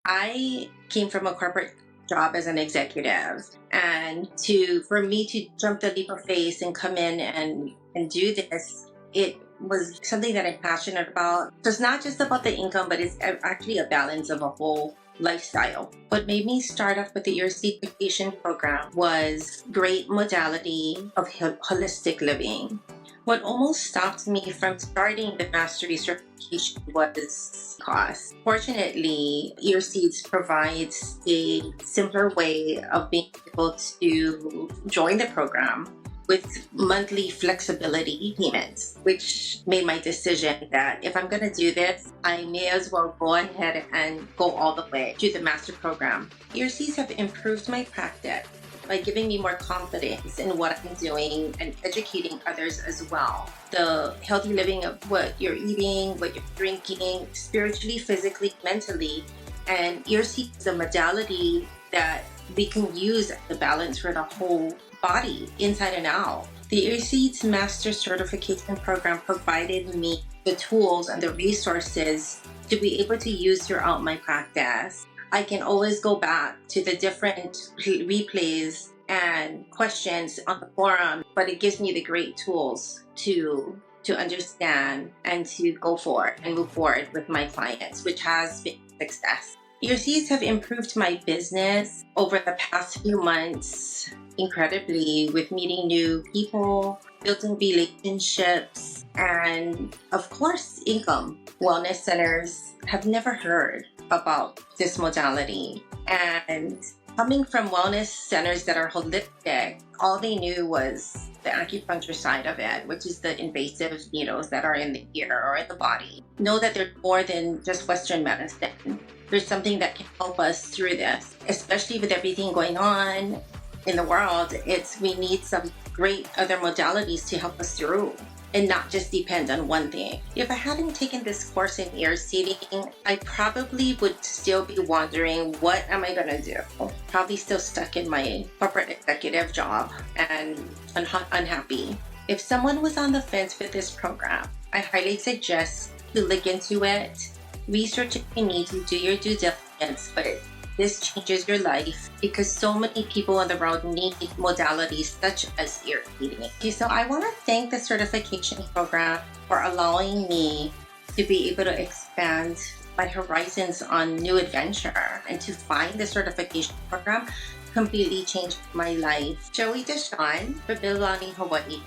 I came from a corporate job as an executive, and for me to jump the leap of faith and come in and do this, it was something that I'm passionate about. So it's not just about the income, but it's actually a balance of a whole lifestyle. What made me start off with the ear certification program was great modality of holistic living. What almost stopped me from starting the mastery certification was cost. Fortunately, Earseeds provides a simpler way of being able to join the program with monthly flexibility payments, which made my decision that if I'm going to do this, I may as well go ahead and go all the way to the master program. Earseeds have improved my practice by giving me more confidence in what I'm doing and educating others as well. The healthy living of what you're eating, what you're drinking, spiritually, physically, mentally, and Earseeds is a modality that we can use as a balance for the whole body, inside and out. The Earseeds Master Certification Program provided me the tools and the resources to be able to use throughout my practice. I can always go back to the different replays and questions on the forum, but it gives me the great tools to understand and to go forward and move forward with my clients, which has been a success. Earseeds have improved my business over the past few months incredibly, with meeting new people, building relationships, and of course, income. Wellness centers have never heard about this modality, and coming from wellness centers that are holistic, all they knew was the acupuncture side of it, which is the invasive needles that are in the ear or in the body. Know that they're more than just Western medicine. There's something that can help us through this, especially with everything going on in the world. We need some great other modalities to help us through and not just depend on one thing. If I hadn't taken this course in ear seeding, I probably would still be wondering, what am I gonna do? Probably still stuck in my corporate executive job and unhappy. If someone was on the fence with this program, I highly suggest to look into it, research if you need to, do your due diligence, but this changes your life because so many people in the world need modalities such as ear seeding. Okay, so I want to thank the certification program for allowing me to be able to expand my horizons on new adventure, and to find the certification program completely changed my life. Joey Dicion for Bilani, Hawaii.